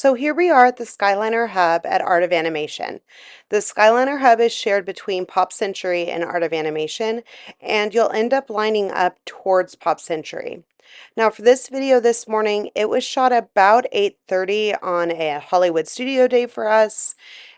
So here we are at the Skyliner Hub at Art of Animation. The Skyliner Hub is shared between Pop Century and Art of Animation, and you'll end up lining up towards Pop Century. Now for this video this morning, it was shot about 8:30 on a Hollywood studio day for us.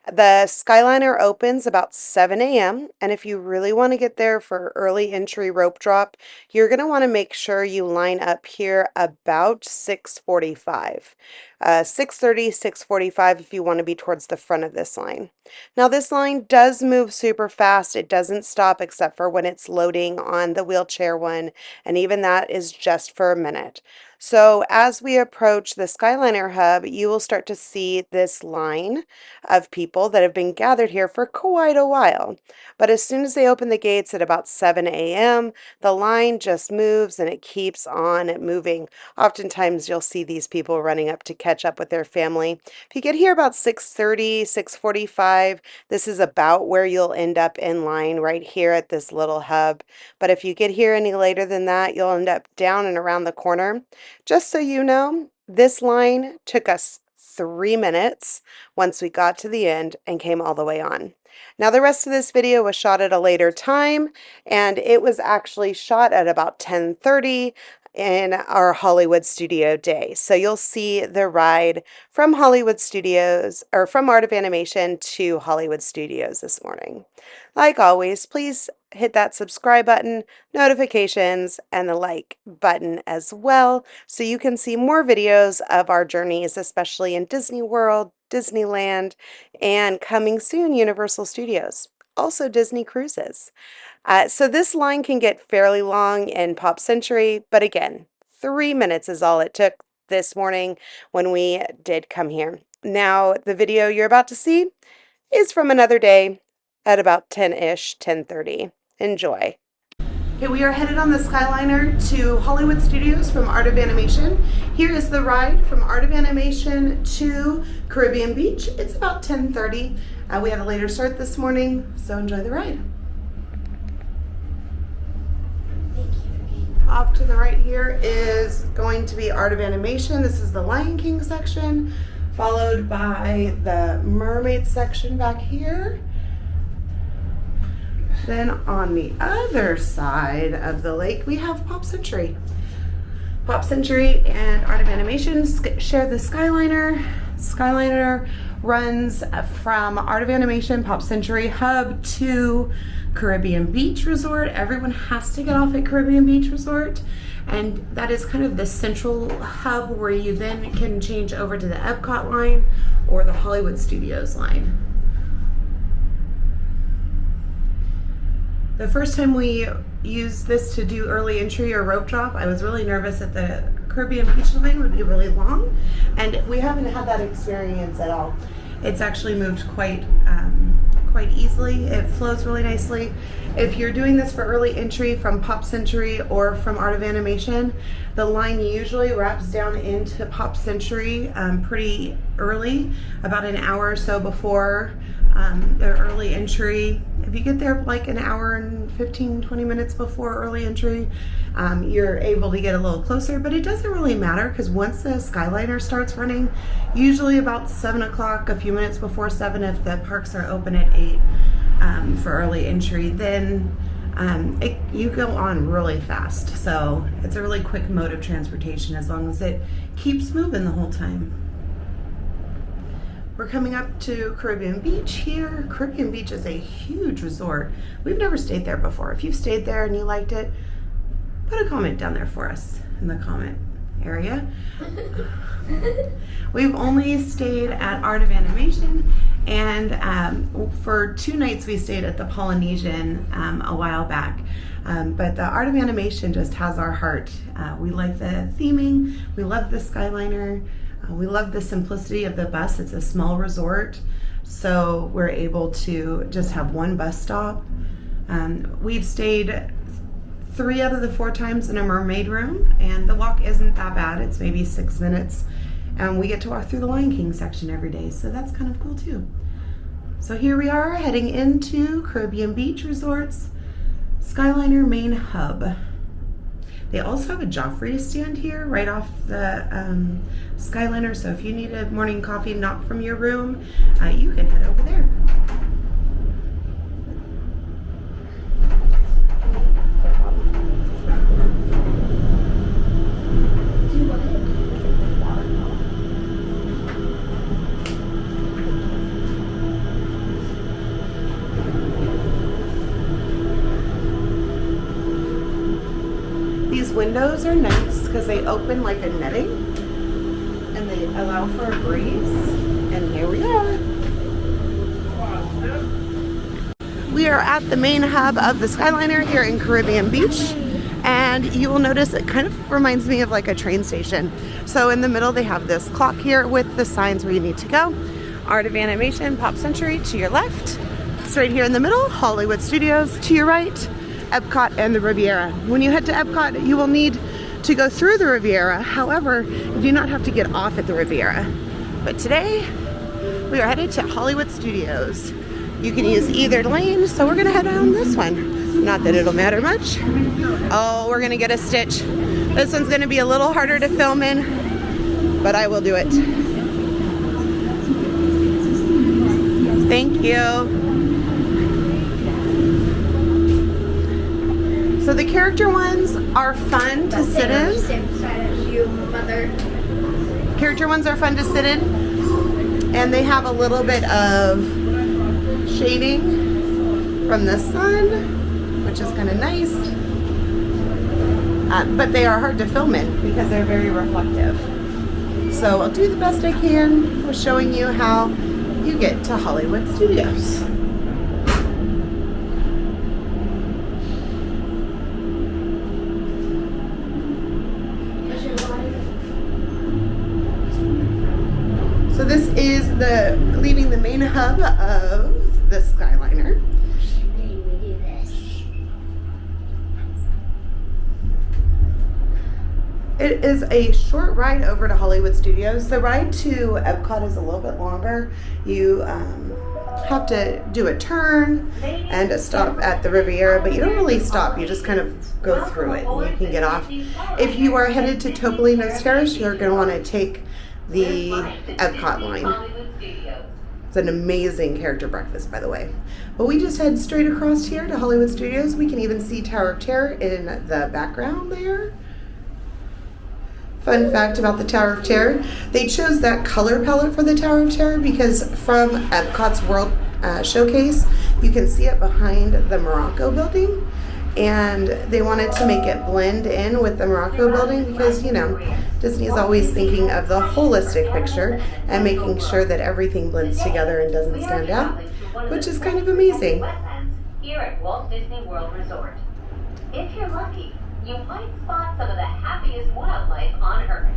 The Skyliner opens about 7 a.m. and if you really want to get there for early entry rope drop, you're going to want to make sure you line up here about 6:45. 6:30, 6:45 if you want to be towards the front of this line. Now this line does move super fast. It doesn't stop except for when it's loading on the wheelchair one, and even that is just for a minute. So as we approach the Skyliner Hub, you will start to see this line of people that have been gathered here for quite a while. But as soon as they open the gates at about 7 a.m., the line just moves and it keeps on moving. Oftentimes you'll see these people running up to catch up with their family. If you get here about 6:30, 6:45, this is about where you'll end up in line right here at this little hub. But if you get here any later than that, you'll end up down and around the corner. Just so you know, this line took us 3 minutes once we got to the end and came all the way on. Now the rest of this video was shot at a later time, and it was actually shot at about 10:30 in our Hollywood studio day. So you'll see the ride from Hollywood Studios, or from Art of Animation to Hollywood Studios this morning. Like always, please hit that subscribe button, notifications, and the like button as well, so you can see more videos of our journeys, especially in Disney World, Disneyland, and coming soon, Universal Studios. Also Disney Cruises. So this line can get fairly long in Pop Century, but again, 3 minutes is all it took this morning when we did come here. Now, the video you're about to see is from another day at about 10-ish, 10:30. Enjoy. Okay, we are headed on the Skyliner to Hollywood Studios from Art of Animation. Here is the ride from Art of Animation to Caribbean Beach. It's about 10:30. We had a later start this morning, so enjoy the ride. Off to the right here is going to be Art of Animation. This is the Lion King section, followed by the Mermaid section back here. Then on the other side of the lake, we have Pop Century. Pop Century and Art of Animation share the Skyliner. Skyliner runs from Art of Animation Pop Century Hub to Caribbean Beach Resort. Everyone has to get off at Caribbean Beach Resort, and that is kind of the central hub where you then can change over to the Epcot line or the Hollywood Studios line. The first time we used this to do early entry or rope drop, I was really nervous that the Caribbean Beach line would be really long, and we haven't had that experience at all. It's actually moved quite easily. It flows really nicely. If you're doing this for early entry from Pop Century or from Art of Animation, the line usually wraps down into Pop Century pretty early, about an hour or so before the early entry. If you get there like an hour and 15-20 minutes before early entry, you're able to get a little closer, but it doesn't really matter because once the Skyliner starts running, usually about 7 o'clock, a few minutes before 7 if the parks are open at 8 for early entry, then you go on really fast. So it's a really quick mode of transportation as long as it keeps moving the whole time. We're coming up to Caribbean Beach here. Caribbean Beach is a huge resort. We've never stayed there before. If you've stayed there and you liked it, put a comment down there for us in the comment area. We've only stayed at Art of Animation, and for 2 nights we stayed at the Polynesian a while back. But the Art of Animation just has our heart. We like the theming. We love the Skyliner. We love the simplicity of the bus. It's a small resort, so we're able to just have one bus stop. We've stayed 3 out of the 4 times in a mermaid room, and the walk isn't that bad. It's maybe 6 minutes, and we get to walk through the Lion King section every day, so that's kind of cool too. So here we are heading into Caribbean Beach Resort's Skyliner main hub. They also have a Joffrey stand here right off the Skyliner, so if you need a morning coffee not from your room, you can head over there. These windows are nice because they open like a netting and they allow for a breeze. And here we are. We are at the main hub of the Skyliner here in Caribbean Beach, and you will notice it kind of reminds me of like a train station. So in the middle they have this clock here with the signs where you need to go. Art of Animation, Pop Century to your left. It's right here in the middle, Hollywood Studios to your right, Epcot and the Riviera. When you head to Epcot, you will need to go through the Riviera. However, you do not have to get off at the Riviera. But today, we are headed to Hollywood Studios. You can use either lane, so we're gonna head down this one. Not that it'll matter much. Oh, we're gonna get a stitch. This one's gonna be a little harder to film in, but I will do it. Thank you. So the character ones are fun to sit in. Same side as you, mother. Character ones are fun to sit in, and they have a little bit of shading from the sun, which is kind of nice. But they are hard to film in because they're very reflective. So I'll do the best I can with showing you how you get to Hollywood Studios. So this is leaving the main hub of the Skyliner. It is a short ride over to Hollywood Studios. The ride to Epcot is a little bit longer. You have to do a turn and a stop at the Riviera, but you don't really stop. You just kind of go through it and you can get off. If you are headed to Topolino's Terrace, you're going to want to take the Epcot line. It's an amazing character breakfast, by the way. But we just head straight across here to Hollywood Studios. We can even see Tower of Terror in the background there. Fun fact about the Tower of Terror, they chose that color palette for the Tower of Terror because from Epcot's World Showcase, you can see it behind the Morocco building. And they wanted to make it blend in with the Morocco building because, you know, Disney is always thinking of the holistic picture and making sure that everything blends together and doesn't stand out, which is kind of amazing. Here at Walt Disney World Resort. If you're lucky, you might spot some of the happiest wildlife on Earth.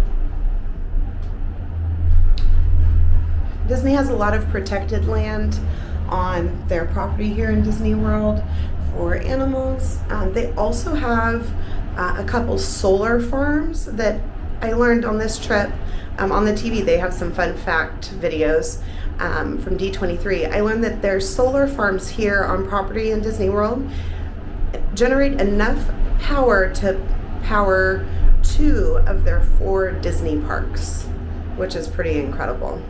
Disney has a lot of protected land on their property here in Disney World for animals. They also have a couple solar farms that I learned on this trip. On the TV, they have some fun fact videos from D23. I learned that their solar farms here on property in Disney World generate enough power to power 2 of their 4 Disney parks, which is pretty incredible.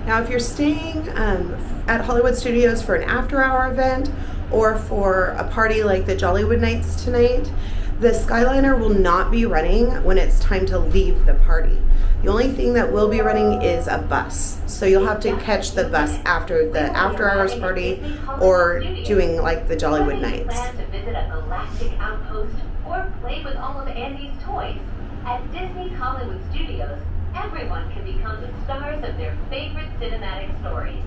Now, if you're staying at Hollywood Studios for an after-hour event or for a party like the Jollywood Nights tonight, the Skyliner will not be running when it's time to leave the party. The only thing that will be running is a bus. So you'll have to catch the bus after the after-hours party or doing like the Jollywood Nights. To visit a galactic outpost or play with all of Andy's toys at Disney's Hollywood Studios. Everyone can become the stars of their favorite cinematic stories.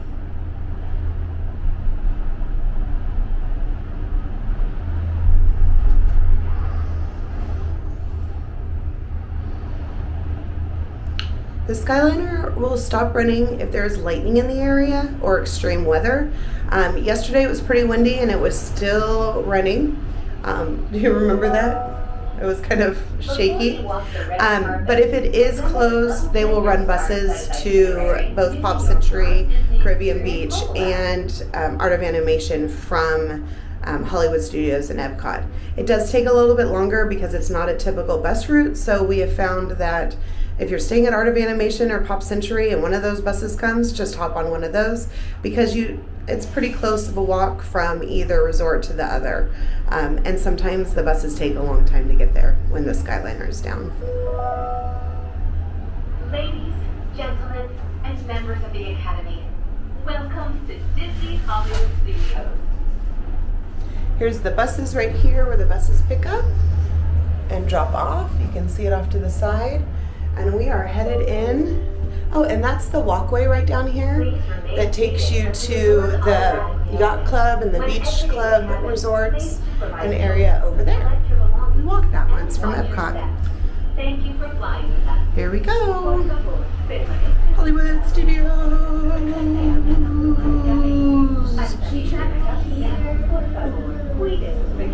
The Skyliner will stop running if there's lightning in the area or extreme weather. Yesterday it was pretty windy and it was still running. Do you remember that? It was kind of shaky. But if it is closed, they will run buses to both Pop Century, Caribbean Beach, and Art of Animation from Hollywood Studios and Epcot. It does take a little bit longer because it's not a typical bus route, so we have found that if you're staying at Art of Animation or Pop Century and one of those buses comes, just hop on one of those because it's pretty close of a walk from either resort to the other. And sometimes the buses take a long time to get there when the Skyliner is down. Ladies, gentlemen, and members of the Academy, welcome to Disney's Hollywood Studios. Here's the buses right here where the buses pick up and drop off. You can see it off to the side. And we are headed in. Oh, and that's the walkway right down here that takes you to the yacht club and the beach club resorts, an area over there. We walked that once from Epcot. Thank you for flying with us. Here we go. Hollywood Studios. Cuidado.